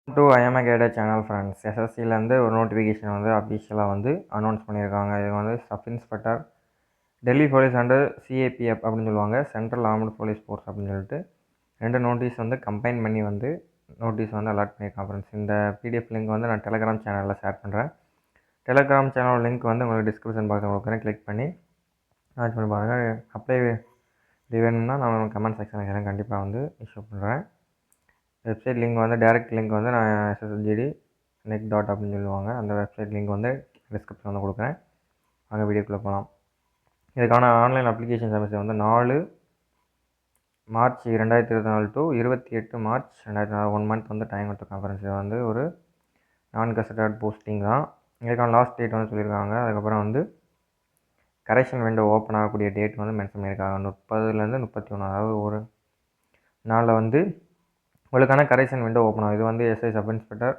To IMA guided channel friends. எஸ்எஸ்சிலேருந்து ஒரு notification வந்து அஃபிஷியலாக வந்து அனௌன்ஸ் பண்ணியிருக்காங்க. இது வந்து sub inspector Delhi police and CAPF அப்படின்னு சொல்லுவாங்க, சென்ட்ரல் ஆர்ம்டு போலீஸ் ஃபோர்ஸ் அப்படின்னு சொல்லிட்டு 2 நோட்டீஸ் வந்து கம்பைன் பண்ணி வந்து நோட்டீஸ் வந்து அலாட் பண்ணியிருக்காங்க ஃப்ரெண்ட்ஸ். இந்த பிடிஎஃப் லிங்க் வந்து நான் டெலகிராம் சேனலில் ஷேர் பண்ணுறேன். டெலகிராம் சேனல் லிங்க் வந்து உங்களுக்கு டிஸ்கிரிப்ஷன் பாக்ஸில் கொடுக்குறேன். கிளிக் பண்ணி வாட்ச் பண்ணி பாருங்கள். அப்ளை வேணும்னா நான் கமெண்ட் செக்ஷனில் கண்டிப்பாக வந்து இஷ்யூ பண்ணுறேன். வெப்சைட் லிங்க் வந்து டைரக்ட் லிங்க் வந்து நான் SSGD நெக் டாட் அப்படின்னு சொல்லுவாங்க, அந்த வெப்சைட் லிங்க் வந்து டிஸ்கிரிப்ஷன் வந்து கொடுக்குறேன். அங்கே வீடியோக்குள்ளே போகலாம். இதுக்கான ஆன்லைன் அப்ளிகேஷன் சர்வீஸ் வந்து 4 மார்ச் 2024 டு 28 மார்ச் 2024 1 மந்த் வந்து டைம் கொடுத்துருக்காங்க ஃப்ரெண்ட்ஸ். இது வந்து ஒரு நான் கெசட்டட் போஸ்டிங் தான். இதுக்கான லாஸ்ட் டேட் வந்து சொல்லியிருக்காங்க. அதுக்கப்புறம் வந்து கரெக்ஷன் விண்டோ ஓப்பன் ஆகக்கூடிய டேட் வந்து மென்ஷன் பண்ணியிருக்காங்க 30லேருந்து 31, அதாவது ஒரு நாளில் வந்து உங்களுக்கான கரெக்ஷன் விண்டோ ஓப்பன் ஆகும். இது வந்து எஸ்ஐ சப் இன்ஸ்பெக்டர்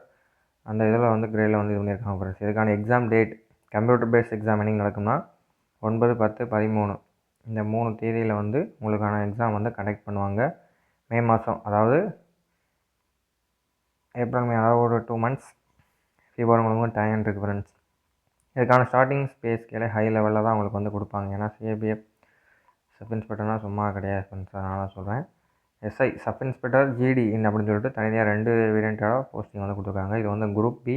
அந்த இதில் வந்து கிரேடில் வந்து இது பண்ணியிருக்காங்க ஃப்ரெண்ட்ஸ். இதுக்கான exam date computer based exam என்னைக்கு நடக்கும்னா 9, 10, 13 இந்த 3 தேதியில் வந்து உங்களுக்கான எக்ஸாம் வந்து கண்டக்ட் பண்ணுவாங்க. மே மாதம், அதாவது ஏப்ரல் மே, அதாவது ஒரு 2 மந்த்ஸ் உங்களுக்கு டைம் இருக்குது ஃப்ரெண்ட்ஸ். இதுக்கான ஸ்டார்டிங் ஸ்பே ஸ்கேலே ஹை லெவலில் தான் உங்களுக்கு வந்து கொடுப்பாங்க. ஏன்னா சிஏபிஎஃப் சப் இன்ஸ்பெக்டர்னால் சும்மா கிடையாது ஃப்ரெண்ட்ஸ், அதனால் சொல்கிறேன். எஸ்ஐ சப் இன்ஸ்பெக்டர் ஜிடி அப்படின்னு சொல்லிட்டு தனியாக 2 வேரியண்ட்டோட போஸ்டிங் வந்து கொடுத்துருக்காங்க. இது வந்து குரூப் பி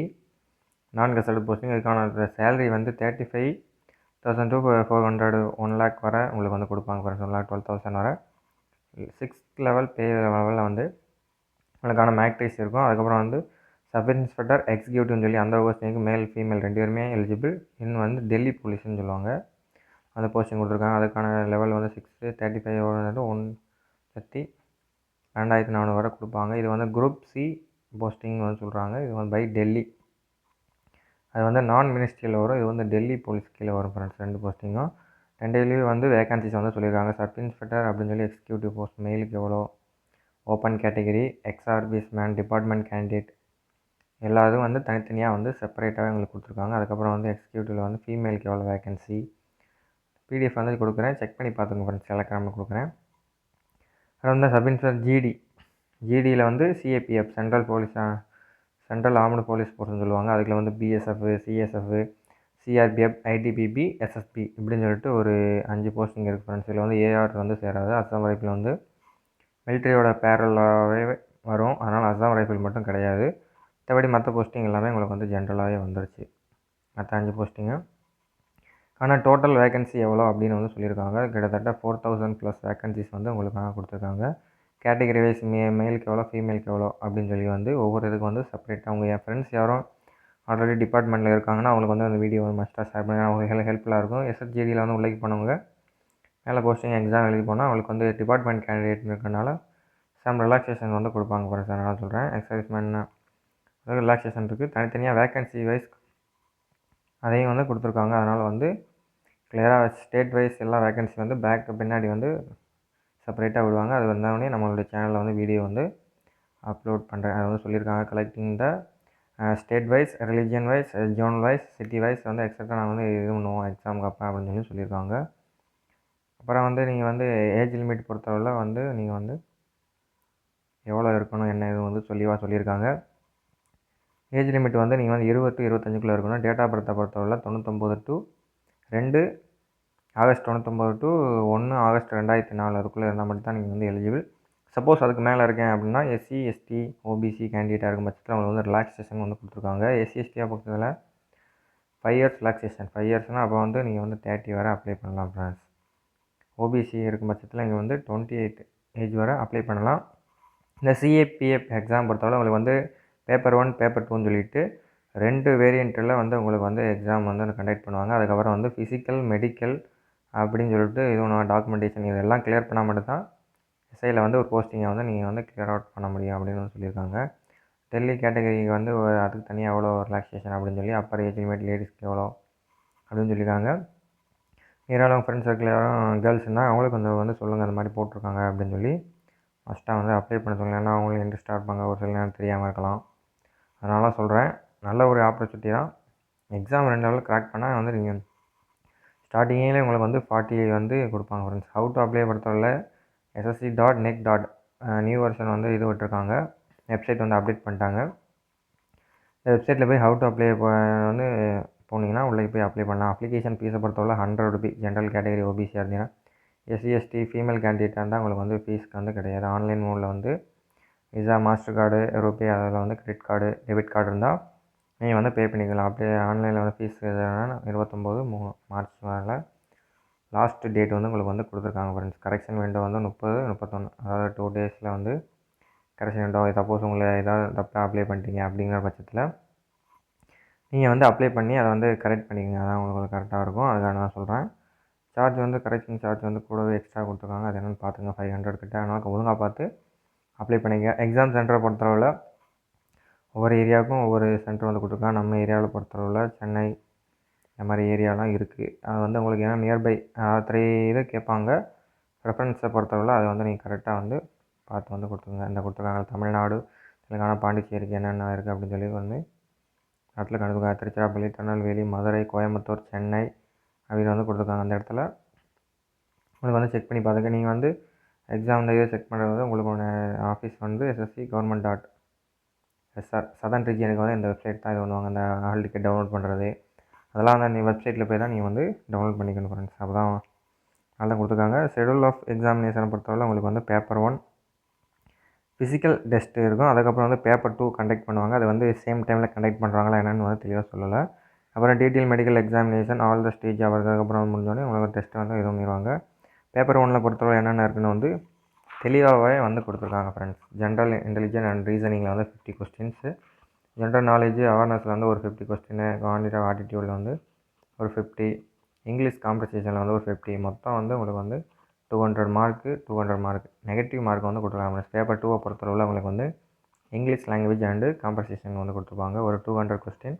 நான் கெசட்டட் போஸ்டிங். இதுக்கான சேலரி வந்து 35,000 to 400 1 lakh வரை உங்களுக்கு வந்து கொடுப்பாங்க ஃப்ரெண்ட்ஸ். 1,12,000 வரை 6th லெவல் பே லெவலில் வந்து உங்களுக்கான மேக்ட்ரிஸ் இருக்கும். அதுக்கப்புறம் வந்து சப் இன்ஸ்பெக்டர் எக்ஸிக்யூட்டிவ்னு சொல்லி அந்த போஸ்டிங்க்கு மேல் ஃபீமேல் 2 பேருமே எலிஜிபிள். இன்னும் வந்து டெல்லி போலீஸ்னு சொல்லுவாங்க, அந்த போஸ்டிங் கொடுத்துருக்காங்க. அதுக்கான லெவல் வந்து 6, 35 1,32,400 வரை கொடுப்பாங்க. இது வந்து குரூப் சி போஸ்டிங் வந்து சொல்கிறாங்க. இது வந்து பை டெல்லி, அது வந்து நான் மினிஸ்ட்ரியில் வரும். இது வந்து டெல்லி போலீஸ் கீழே வரும் ஃப்ரெண்ட்ஸ். 2 போஸ்டிங்கும் 2லேயும் வந்து வேகன்சிஸ் வந்து சொல்லியிருக்காங்க. சப் இன்ஸ்பெக்டர் அப்படின்னு சொல்லி எக்ஸிக்யூட்டிவ் போஸ்ட் மெயிலுக்கு எவ்வளோ, ஓப்பன் கேட்டகரி, எக்ஸ்ஆர்பிஎஸ் மேன், டிபார்ட்மெண்ட் கேண்டிடேட் எல்லாரும் வந்து தனித்தனியாக வந்து செப்பரேட்டாகவே எங்களுக்கு கொடுத்துருக்காங்க. அதுக்கப்புறம் வந்து எக்ஸிக்யூட்டிவில் வந்து ஃபீமேலுக்கு எவ்வளோ வேகன்சி பிடிஎஃப் வந்து கொடுக்குறேன், செக் பண்ணி பார்த்துங்க ஃப்ரெண்ட்ஸ். டெலகிராமில் கொடுக்குறேன். அது வந்து சப் இன்ஸ்பெக்டர் ஜிடியில் வந்து சிஏபிஎஃப் சென்ட்ரல் ஆர்ம்டு போலீஸ் ஃபோர்ஸ்னு சொல்லுவாங்க. அதுக்குள்ள வந்து BSF, CSF, CRPF, ITBP, SSB இப்படின்னு சொல்லிட்டு ஒரு 5 போஸ்டிங் இருக்குது ஃப்ரெண்ட்ஸ். இதில் வந்து ஏஆர் வந்து சேராது. அஸ்ஸாம் ரைஃபிள் வந்து மிலிட்ரியோட பேரலாகவே வரும், அதனால் அஸ்ஸாம் ரைஃபிள் மட்டும் கிடையாது. மற்றபடி மற்ற போஸ்டிங் எல்லாமே உங்களுக்கு வந்து ஜென்ரலாகவே வந்துருச்சு, மற்ற 5 போஸ்டிங்கு. ஆனால் டோட்டல் வேகன்சி எவ்வளோ அப்படின்னு வந்து சொல்லியிருக்காங்க. கிட்டத்தட்ட 4,000+ வேகன்சிஸ் வந்து உங்களுக்காக கொடுத்துருக்காங்க. கேட்டகரி வைஸ் மேலுக்கு எவ்வளோ, ஃபீமேலுக்கு எவ்வளோ அப்படின்னு சொல்லி வந்து ஒவ்வொரு இதுக்கு வந்து செப்பரேட்டாக அவங்க என் ஃப்ரெண்ட்ஸ் யாரும் ஆல்ரெடி டிபார்ட்மெண்ட்டில் இருக்காங்கன்னா அவங்களுக்கு வந்து அந்த வீடியோ வந்து மஸ்ட்டாக ஷேர் பண்ணி அவங்களுக்கு ஹெல்ப்ஃபுல்லாக இருக்கும். எஸ்எஸ்ஜிடியில் வந்து உள்ளே போனவங்க மேலே போஸ்டிங் எக்ஸாம் எழுதி போனால் அவங்களுக்கு வந்து டிபார்ட்மெண்ட் கேண்டிடேட் இருக்கிறனால சம் ரிலாக்ஸேஷன் வந்து கொடுப்பாங்க ஃப்ரெண்ட்ஸ். அதனால் சொல்கிறேன், எக்ஸைஸ்மெண்ட் ரிலாக்ஸேஷன் இருக்குது. தனித்தனியாக வேகன்சி வைஸ் அதையும் வந்து கொடுத்துருக்காங்க. அதனால் வந்து கிளியராக ஸ்டேட் வைஸ் எல்லா வேகன்சி வந்து பின்னாடி வந்து செப்பரேட்டாக விடுவாங்க. அது வந்தோடனே நம்மளுடைய சேனலில் வந்து வீடியோ வந்து அப்லோட் பண்ணுறேன். அது வந்து சொல்லியிருக்காங்க, collecting the state wise, religion wise, zone wise, city wise வந்து எக்ஸட்ரா நான் வந்து இது பண்ணுவோம் எக்ஸாமுக்கு அப்போ அப்படின்னு சொல்லியிருக்காங்க. அப்புறம் வந்து நீங்கள் வந்து ஏஜ் லிமிட் பொறுத்தளவில் வந்து நீங்கள் வந்து எவ்வளோ இருக்கணும் என்ன இது வந்து சொல்லியிருக்காங்க. ஏஜ் லிமிட் வந்து நீங்கள் வந்து 20 to 25 இருக்கணும். டேட் ஆஃப் பர்த்தை பொறுத்தளவில் 99 to 2 ஆகஸ்ட் 99 to 1 ஆகஸ்ட் 2004 அதுக்குள்ளே இருந்தால் மட்டும் தான் நீங்கள் வந்து எலிஜிபிள். சப்போஸ் அதுக்கு மேலே இருக்கேன் அப்படின்னா எஸ்சி, எஸ்டி, ஓபிசி கேண்டிடேட்டாக இருக்கும் பட்சத்தில் அவங்களுக்கு வந்து ரிலாக்ஸேஷன் வந்து கொடுத்துருக்காங்க. எஸ்சி, எஸ்டியாக பொறுத்தவரை 5 years ரிலாக்ஸேஷன். 5 yearsனால் அப்போ வந்து நீங்கள் வந்து 30 வரை அப்ளை பண்ணலாம் ஃப்ரெண்ட்ஸ். ஓபிசி இருக்கும் பட்சத்தில் இங்கே வந்து 28 ஏஜ் வரை அப்ளை பண்ணலாம். இந்த சிஏபிஎஃப் எக்ஸாம் பொறுத்தவரை உங்களுக்கு வந்து பேப்பர் 1, பேப்பர் 2ன்னு சொல்லிட்டு 2 வேரியண்ட்டில் வந்து உங்களுக்கு வந்து எக்ஸாம் வந்து கண்டக்ட் பண்ணுவாங்க. அதுக்கப்புறம் வந்து ஃபிசிக்கல், மெடிக்கல் அப்படின்னு சொல்லிட்டு இதுவும் டாக்குமெண்டேஷன் இதெல்லாம் கிளியர் பண்ணால் மட்டும்தான் எஸ்ஐயில் வந்து ஒரு போஸ்டிங்கை வந்து நீங்கள் வந்து கிளியர் அவுட் பண்ண முடியும் அப்படின்னு சொல்லியிருக்காங்க. டெல்லி கேட்டகரிக்கு வந்து அதுக்கு தனியாக எவ்வளோ ரிலாக்ஸேஷன் அப்படின்னு சொல்லி அப்பர் ஏஜ் லிமிட் லேடிஸ்க்கு எவ்வளோ அப்படின்னு சொல்லியிருக்காங்க. யாராலும் ஃப்ரெண்ட்ஸ் சர்க்கிள் யாரும் கேர்ள்ஸ் இருந்தால் அவங்களுக்கு கொஞ்சம் வந்து சொல்லுங்கள் அந்த மாதிரி போட்டிருக்காங்க அப்படின்னு சொல்லி ஃபஸ்ட்டாக வந்து அப்ளை பண்ண சொல்லுங்கள். ஏன்னா அவங்களும் இன்ட்ரெஸ்ட்டாக இருப்பாங்க, ஒரு சில நேரம் தெரியாமல் இருக்கலாம். அதனால சொல்கிறேன், நல்ல ஒரு ஆப்பர்ச்சுனிட்டி தான். எக்ஸாம் 2 லெவலில் கிராக் பண்ணால் வந்து நீங்கள் ஸ்டார்டிங்கில் உங்களுக்கு வந்து 40 வந்து கொடுப்பாங்க ஃப்ரெண்ட்ஸ். ஹவு டு அப்ளை பொறுத்தவரை SSC.NEC. நியூ வெர்ஷன் வந்து இது விட்டுருக்காங்க, வெப்சைட் வந்து அப்டேட் பண்ணிட்டாங்க. இந்த வெப்சைட்டில் போய் ஹவு டு அப்ளை வந்து போனீங்கன்னா உள்ளே போய் அப்ளை பண்ணலாம். அப்ளிகேஷன் ஃபீஸை பொறுத்தவரை ₹100 ஜென்ரல் கேட்டகரி ஓபிசியாக இருந்தீங்கன்னா. எஸ்சி எஸ்டி ஃபீமேல் கேண்டிடேட்டாக இருந்தால் உங்களுக்கு வந்து ஃபீஸ்க்கு வந்து கிடையாது. ஆன்லைன் மோடில் வந்து விசா, மாஸ்டர் கார்டு, ரூபே, அதில் வந்து கிரெடிட் கார்டு, டெபிட் கார்டு இருந்தால் நீங்கள் வந்து பே பண்ணிக்கலாம். அப்படியே ஆன்லைனில் வந்து ஃபீஸ் எதுனா 29 மார்ச் வரல லாஸ்ட் டேட் வந்து உங்களுக்கு வந்து கொடுத்துருக்காங்க ஃப்ரெண்ட்ஸ். கரெக்ஷன் விண்டோ வந்து 30, 31, அதாவது 2 டேஸில் வந்து கரெக்ஷன் விண்டோ. சப்போஸ் உங்களை ஏதாவது தப்பாக அப்ளை பண்ணிட்டீங்க அப்படிங்கிற பட்சத்தில் நீங்கள் வந்து அப்ளை பண்ணி அதை வந்து கரெக்ட் பண்ணிக்கோங்க. அதான் உங்களுக்கு கரெக்டாக இருக்கும். அதுக்காக நான் சொல்கிறேன். சார்ஜ் வந்து கரெக்ஷன் சார்ஜ் வந்து கூடவே எக்ஸ்ட்ரா கொடுத்துருக்காங்க. அது என்னென்னு பார்த்துங்க. 500 கிட்ட. அதனால் ஒழுங்காக பார்த்து அப்ளை பண்ணிங்க. எக்ஸாம் சென்டரை பொறுத்தளவில் ஒவ்வொரு ஏரியாவுக்கும் ஒவ்வொரு சென்டர் வந்து கொடுத்துருக்காங்க. நம்ம ஏரியாவில் பொறுத்தளவில் சென்னை இந்த மாதிரி ஏரியாலாம் இருக்குது. அது வந்து உங்களுக்கு ஏன்னா நியர்பை 3 இது கேட்பாங்க. ரெஃபரன்ஸை பொறுத்தளவில் அதை வந்து நீங்கள் கரெக்டாக வந்து பார்த்து வந்து கொடுத்துருங்க. இந்த கொடுத்துருக்காங்க தமிழ்நாடு, தெலுங்கானா, பாண்டிச்சேரிக்கு என்னென்ன இருக்குது அப்படின்னு சொல்லி வந்து இடத்துல கண்டுக்காங்க. திருச்சிராப்பள்ளி, திருநெல்வேலி, மதுரை, கோயம்புத்தூர், சென்னை அப்படின்னு வந்து கொடுத்துருக்காங்க. அந்த இடத்துல உங்களுக்கு வந்து செக் பண்ணி பார்த்துக்க. நீங்கள் வந்து எக்ஸாம் இந்த இதை செக் பண்ணுறது வந்து உங்களுக்கு ஒன்று ஆஃபீஸ் வந்து SSC government.sr சதர்ன் ரீஜியனுக்கு வந்து இந்த வெப்சைட் தான் இது பண்ணுவாங்க. அந்த ஹால் டிக்கெட் டவுன்லோட் பண்ணுறது அதெல்லாம் அந்த வெப்சைட்டில் போய் தான் நீங்கள் வந்து டவுன்லோட் பண்ணிக்கணும் ஃப்ரெண்ட்ஸ். அப்போ தான் நல்லா கொடுத்துருக்காங்க. ஷெடியூல் ஆஃப் எக்ஸாமினேஷனை பொறுத்தவரை உங்களுக்கு வந்து பேப்பர் 1 ஃபிசிக்கல் டெஸ்ட்டு இருக்கும். அதுக்கப்புறம் வந்து பேப்பர் 2 கண்டக்ட் பண்ணுவாங்க. அது வந்து சேம் டைமில் கண்டக்ட் பண்ணுறாங்களா என்னென்னு வந்து தெளிவாக சொல்லலை. அப்புறம் detail medical examination all the stage அதுக்கப்புறம் முடிஞ்சோடனே உங்களுக்கு டெஸ்ட்டு வந்து இது பண்ணிடுவாங்க. பேப்பர் 1ல் பொறுத்தவரை என்னென்ன இருக்குன்னு வந்து தெளிவாகவே வந்து கொடுத்துருக்காங்க ஃப்ரெண்ட்ஸ். ஜென்ரல் இன்டெலிஜென்ஸ் அண்ட் ரீசனிங்கில் வந்து 50 கொஸ்டின்ஸு, ஜென்ரல் நாலேஜ் அவேர்னஸில் வந்து ஒரு 50 கொஸ்டின்னு, குவான்டிட்டிவ் ஆட்டிடியூடில் வந்து ஒரு 50, இங்கிலீஷ் காம்பன்சேஷனில் வந்து ஒரு 50, மொத்தம் வந்து உங்களுக்கு வந்து 200 மார்க்கு. 200 மார்க் நெகட்டிவ் மார்க் வந்து கொடுத்துருக்காங்க. பேப்பர் 2 பொறுத்தளவில் உங்களுக்கு வந்து இங்கிலீஷ் லாங்குவேஜ் அண்டு காம்பன்சேஷன் வந்து கொடுத்துருப்பாங்க. ஒரு 200 கொஸ்டின்,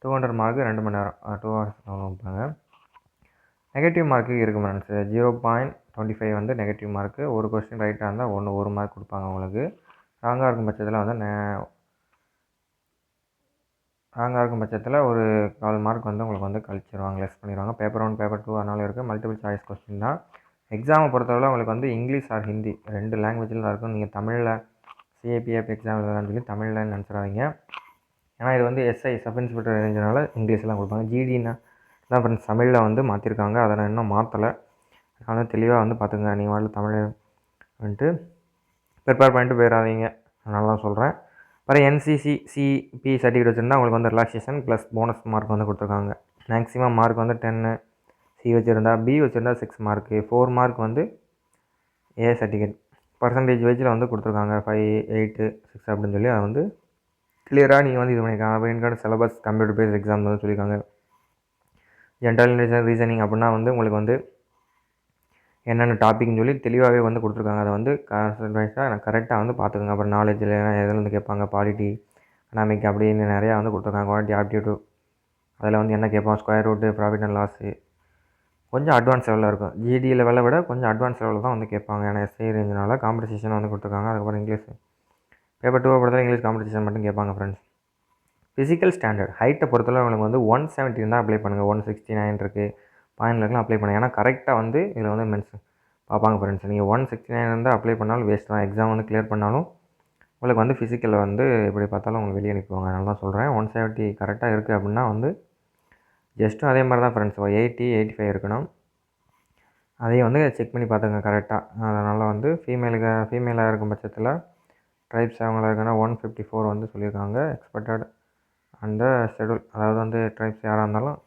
200 மார்க்கு 2 மணி நேரம் 2 ஹவர்ஸ் கொடுப்பாங்க. நெகட்டிவ் மார்க்கு இருக்குது ஃப்ரெண்ட்ஸ். 0.25 வந்து நெகட்டிவ் மார்க்கு. ஒரு கொஸ்டின் ரைட்டாக இருந்தால் 1 மார்க் கொடுப்பாங்க உங்களுக்கு. ராங்காக இருக்கும் பட்சத்தில் வந்து ஒரு 4 மார்க் வந்து உங்களுக்கு வந்து கழிச்சிருவாங்க, லெஸ் பண்ணிடுவாங்க. பேப்பர் 1 பேப்பர் 2 அதனால் இருக்குது. மல்டிபிள் சாய்ஸ் கொஸ்டின் தான். எக்ஸாமை பொறுத்தவரை உங்களுக்கு வந்து இங்கிலீஷ் ஆர் ஹிந்தி 2 லாங்குவேஜில் தான் இருக்கும். நீங்கள் தமிழில் சிஏபிஎஃப் எக்ஸாம் எழுதலாம்னு சொல்லி தமிழில் நினச்சிடாதீங்க. ஏன்னா இது வந்து எஸ்ஐ சப் இன்ஸ்பெக்டர் ரேஞ்சினால இங்கிலீஷ்லாம் கொடுப்பாங்க. ஜிடின்னா தான் ஃப்ரெண்ட்ஸ் தமிழில் வந்து மாற்றிருக்காங்க. அதை நான் இன்னும் மாற்றலை. அதனால் தெளிவாக வந்து பார்த்துங்க. நீங்கள் வரல தமிழ் வந்துட்டு ப்ரிப்பேர் பண்ணிட்டு போயிடாதீங்க. அதனால தான் சொல்கிறேன். அப்புறம் என்சிசி சிபி சர்டிஃபிகேட் வச்சுருந்தா உங்களுக்கு வந்து ரிலாக்ஸேஷன் ப்ளஸ் போனஸ் மார்க் வந்து கொடுத்துருக்காங்க. மேக்ஸிமம் மார்க் வந்து 10, சி வச்சுருந்தா, பி வச்சுருந்தா 6 மார்க்கு, 4 மார்க் வந்து ஏ சர்டிஃபிகேட். பர்சன்டேஜ் வைஸில் வந்து கொடுத்துருக்காங்க 5, 8, 6 அப்படின்னு சொல்லி அதை வந்து கிளியராக நீங்கள் வந்து இது பண்ணியிருக்காங்க. அப்படின்கான சிலபஸ் கம்ப்யூட்டர் பேஸ்ட் எக்ஸாம் வந்து சொல்லியிருக்காங்க. ஜென்ரல் ரீசனிங் அப்படின்னா வந்து உங்களுக்கு வந்து என்னென்ன டாப்பிக்னு சொல்லி தெளிவாகவே வந்து கொடுத்துருக்காங்க. அதை வந்து கான்சன்ட்ரேட்டாக கரெக்டாக வந்து பார்த்துக்கோங்க. அப்புறம் நாலேஜில் எதுலேருந்து கேட்பாங்க, பாலிட்டி, எக்கனாமிக் அப்படின்னு நிறையா வந்து கொடுத்துருக்காங்க. குவாலிட்டி ஆப்டிடியூட் அதில் வந்து என்ன கேட்பான், square route, profit and loss கொஞ்சம் அட்வான்ஸ் லெவலில் இருக்கும். ஜிடி லெவலை விட கொஞ்சம் அட்வான்ஸ் லெவலில் தான் வந்து கேட்பாங்க. ஏன்னா எஸ்ஐ ரேஞ்சினால காம்படிஷன் வந்து கொடுத்துருக்காங்க. அதுக்கப்புறம் இங்கிலீஷ் பேப்பர் 2 பொறுத்தவரை இங்கிலீஷ் காம்படிஷன் மட்டும் கேட்பாங்க ஃப்ரெண்ட்ஸ். ஃபிசிக்கல் ஸ்டாண்டர்ட் ஹைட்டை பொறுத்தவரை உங்களுக்கு வந்து 170 இருந்தால் அப்ளை பண்ணுங்கள். 169 இருக்குது பாயிண்டில் இருக்கலாம் அப்ளை பண்ணுங்கள். ஏன்னா கரெக்டாக வந்து இதில் வந்து பார்ப்பாங்க ஃப்ரெண்ட்ஸ். நீங்கள் 169 இருந்தால் அப்ளை பண்ணாலும் வேஸ்ட் தான். எக்ஸாம் வந்து கிளியர் பண்ணாலும் உங்களுக்கு வந்து ஃபிசிக்கலில் வந்து எப்படி பார்த்தாலும் உங்களுக்கு வெளியே அனுப்புவாங்க. அதனால தான் சொல்கிறேன். 170 கரெக்டாக இருக்குது அப்படின்னா வந்து ஜஸ்ட்டும் அதே மாதிரி தான் ஃப்ரெண்ட்ஸ். 80, 85 இருக்கணும். அதையும் வந்து செக் பண்ணி பார்த்துங்க கரெக்டாக. அதனால் வந்து ஃபீமேலாக இருக்கும் பட்சத்தில் ட்ரைப்ஸ் அவங்கள இருக்குன்னா 154 வந்து சொல்லியிருக்காங்க எக்ஸ்பெக்டட். அந்த ஷெடியூல் அதாவது வந்து ட்ரைப்ஸ் யாராக இருந்தாலும்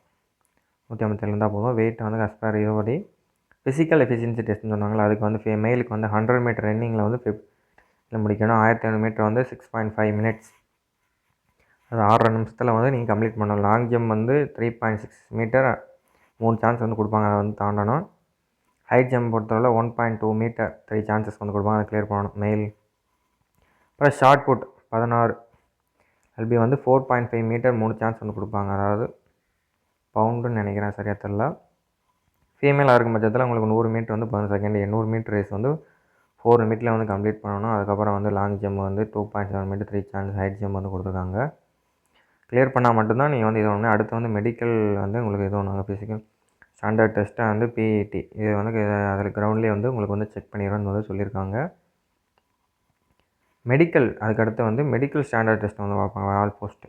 157 இருந்தால் போதும். வெயிட் வந்து அஸ்பேர் இதுபடி ஃபிசிக்கல் எஃபிஷியன்சி டெஸ்ட்னு சொன்னாங்களா, அதுக்கு வந்து மேலுக்கு வந்து 100 மீட்டர் ரன்னிங்கில் வந்து 5 முடிக்கணும். 1500 மீட்டர் வந்து 6.5 மினிட்ஸ், அது 6.5 நிமிஷத்தில் வந்து நீங்கள் கம்ப்ளீட் பண்ணணும். லாங் ஜம்ப் வந்து 3.6 மீட்டர் 3 சான்ஸ் வந்து கொடுப்பாங்க, அதை வந்து தாண்டணும். ஹை ஜம்ப் பொறுத்தவரை 1.2 மீட்டர் 3 சான்சஸ் வந்து கொடுப்பாங்க, அதை கிளியர் பண்ணணும் மெயில். அப்புறம் ஷார்ட் புட் 16 எல்பி வந்து 4.5 மீட்டர் 3 சான்ஸ் வந்து கொடுப்பாங்க, அதாவது பவுண்டுன்னு நினைக்கிறேன், சரியாக தெரில. ஃபீமேலாக இருக்கும் பட்சத்தில் உங்களுக்கு 100 மீட்டர் வந்து 10 செகண்ட், 800 மீட்டர் ரேஸ் வந்து 4 நிமிட்டில் வந்து கம்ப்ளீட் பண்ணணும். அதுக்கப்புறம் வந்து லாங் ஜம்ப் வந்து 2.7 மீட்டர் 3 சான்ஸ் ஹைட் ஜம்ப் வந்து கொடுத்துருக்காங்க. கிளியர் பண்ணால் மட்டும்தான் நீங்கள் வந்து இது ஒன்று. அடுத்து வந்து மெடிக்கல் வந்து உங்களுக்கு இது ஒன்று ஃபிசிக்கல் ஸ்டாண்டர்ட் டெஸ்ட்டை வந்து பிஇடி இது வந்து அதில் கிரவுண்ட்லேயே வந்து உங்களுக்கு வந்து செக் பண்ணிடுறோன்னு வந்து சொல்லியிருக்காங்க. மெடிக்கல் அதுக்கடுத்து வந்து மெடிக்கல் ஸ்டாண்டர்ட் டெஸ்ட் வந்து பார்ப்பாங்க ஆல் போஸ்ட்டு.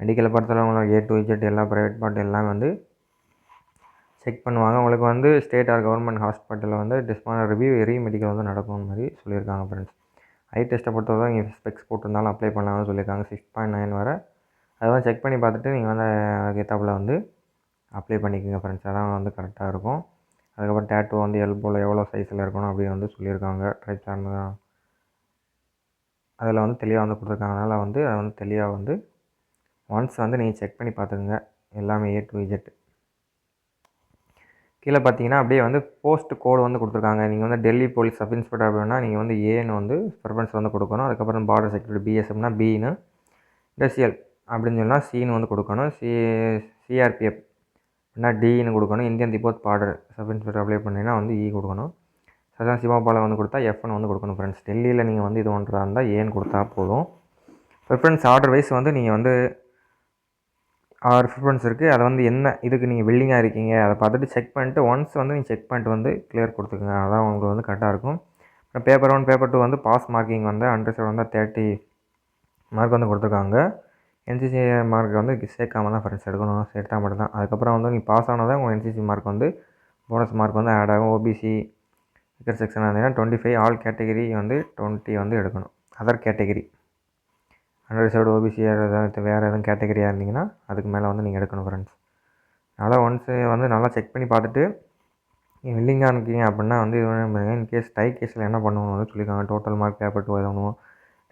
மெடிக்கலை பொறுத்தளவு உங்களுக்கு A to Z எல்லா ப்ரைவேட் பார்ட் எல்லாமே வந்து செக் பண்ணுவாங்க. உங்களுக்கு வந்து ஸ்டேட் ஆர் கவர்மெண்ட் ஹாஸ்பிட்டலில் வந்து டெஸ்ட் ரிவ்யூ மெடிக்கல் வந்து நடக்கும் மாதிரி சொல்லியிருக்காங்க ஃப்ரெண்ட்ஸ். ஐ டெஸ்ட்டை பொறுத்தவரை நீங்கள் ஸ்பெக்ஸ் போட்டிருந்தாலும் அப்ளை பண்ணலாம்னு சொல்லியிருக்காங்க. 6.9 வரை அதெல்லாம் செக் பண்ணி பார்த்துட்டு நீங்கள் வந்து அதுக்கேற்றாப்புல வந்து அப்ளை பண்ணிக்கோங்க ஃப்ரெண்ட்ஸ். அதான் வந்து கரெக்டாக இருக்கும். அதுக்கப்புறம் டேட்டூ வந்து எல்போவில் எவ்வளோ சைஸில் இருக்கணும் அப்படின்னு வந்து சொல்லியிருக்காங்க. டைப் சார்ந்து அதில் வந்து தெளிவாக வந்து கொடுத்துருக்காங்க. அதனால் வந்து அதை வந்து தெளிவாக வந்து ஒன்ஸ் வந்து நீங்கள் செக் பண்ணி பார்த்துக்குங்க எல்லாமே A to Z. கீழே பார்த்தீங்கன்னா அப்படியே வந்து போஸ்ட் கோடு வந்து கொடுத்துருக்காங்க. நீங்கள் வந்து டெல்லி போலீஸ் சப் இன்ஸ்பெக்டர் அப்படின்னா நீங்கள் வந்து ஏன்னு வந்து ப்ரிஃபரன்ஸ் வந்து கொடுக்கணும். அதுக்கப்புறம் பார்டர் செக்யூரிட்டி BSFனா Bன்னு, இண்டஸ்ட்ரியல் அப்படின்னு சொன்னால் Cன்னு வந்து கொடுக்கணும். CRPF அப்படின்னா Dன்னு கொடுக்கணும். Indian report border sub inspector apply பண்ணிங்கன்னா வந்து E கொடுக்கணும். சதான் சிவாபாலை வந்து கொடுத்தா Fன்னு வந்து கொடுக்கணும் ஃப்ரெண்ட்ஸ். டெல்லியில் நீங்கள் வந்து இது பண்ணுறதா இருந்தால் ஏன்னு கொடுத்தா போதும். ப்ரிஃபரன்ஸ் ஆர்டர் வைஸ் வந்து நீங்கள் வந்து 6 ப்ரிஃபரன்ஸ் இருக்குது. அதை வந்து என்ன இதுக்கு நீங்கள் வில்லிங்காக இருக்கீங்க அதை பார்த்துட்டு செக் பண்ணிட்டு ஒன்ஸ் வந்து நீங்கள் செக் பண்ணிட்டு வந்து கிளியர் கொடுத்துக்குங்க. அதான் உங்களுக்கு வந்து கரெக்டாக இருக்கும். அப்புறம் பேப்பர் 1 பேப்பர் 2 வந்து பாஸ் மார்க்கிங் வந்து அண்டர்ஸ்டாண்ட் வந்து 30 மார்க் வந்து கொடுத்துருக்காங்க. NCC மார்க் வந்து சேர்க்காம தான் ஃப்ரெண்ட்ஸ் எடுக்கணும். சேர்த்தா மட்டும் தான். அதுக்கப்புறம் வந்து நீங்கள் பாஸ் ஆனால் தான் உங்கள் NCC மார்க் வந்து போனஸ் மார்க் வந்து ஆட் ஆகும். OBC ஸ்பீக்கர் செக்ஷன் இருந்தீங்கன்னா 25, ஆல் கேட்டகிரி வந்து 20 வந்து எடுக்கணும். அதர் கேட்டகிரி அண்டர்ரிசர்வ்டு OBC ஏதாவது வேறு எதுவும் கேட்டகிரியாக இருந்தீங்கன்னா அதுக்கு மேலே வந்து நீங்கள் எடுக்கணும் ஃப்ரெண்ட்ஸ். அதனால் ஒன்ஸு வந்து நல்லா செக் பண்ணி பார்த்துட்டு நீங்கள் வில்லிங்காக இருக்கீங்க அப்படின்னா வந்து இது பண்ணுங்க. இன்கேஸ் டை கேஸில் என்ன பண்ணணும்னு வந்து சொல்லியிருக்காங்க. டோட்டல் மார்க் பேப்பர் 2 எதுவும்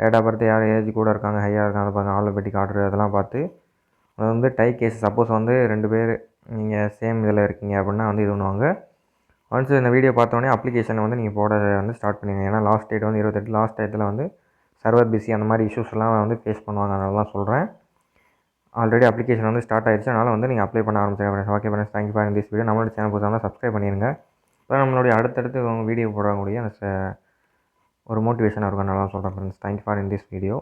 டேட் ஆஃப் பர்த் யார் ஏஜ் கூட இருக்காங்க ஹையாக இருக்காங்க அதை பார்த்து ஆல்பெட்டிக் ஆர்டர் அதெல்லாம் பார்த்து அது வந்து டை கேஸ் சப்போஸ் வந்து 2 பேர் நீங்கள் சேம் இதில் இருக்கீங்க அப்படின்னா வந்து இது பண்ணுவாங்க. ஒன்ஸ் இந்த வீடியோ பார்த்தோன்னே அப்ளிகேஷனை வந்து நீங்கள் போட வந்து ஸ்டார்ட் பண்ணிடுங்க. ஏன்னா லாஸ்ட் டேட் வந்து 28. லாஸ்ட் டயத்தில் வந்து சர்வர் பிஸி அந்த மாதிரி இஷ்யூஸ்லாம் வந்து ஃபேஸ் பண்ணுவாங்க. அதனால தான் சொல்கிறேன். ஆல்ரெடி அப்ளிகேஷன் வந்து ஸ்டார்ட் ஆயிடுச்சு. அதனால் வந்து நீங்கள் அப்ளை பண்ண ஆரம்பிச்சிருங்க friends. Okay friends, thank you for this video. நம்மளோட சேனல் புதுசாக இருந்தால் சப்ஸ்கிரைப் பண்ணிடுங்க. இப்போ நம்மளுடைய அடுத்தடுத்து உங்கள் வீடியோ போடக்கூடிய அந்த ஒரு மோட்டிவேஷனாக இருக்கும். நல்லா சொல்கிறேன் friends. Thank you for this video.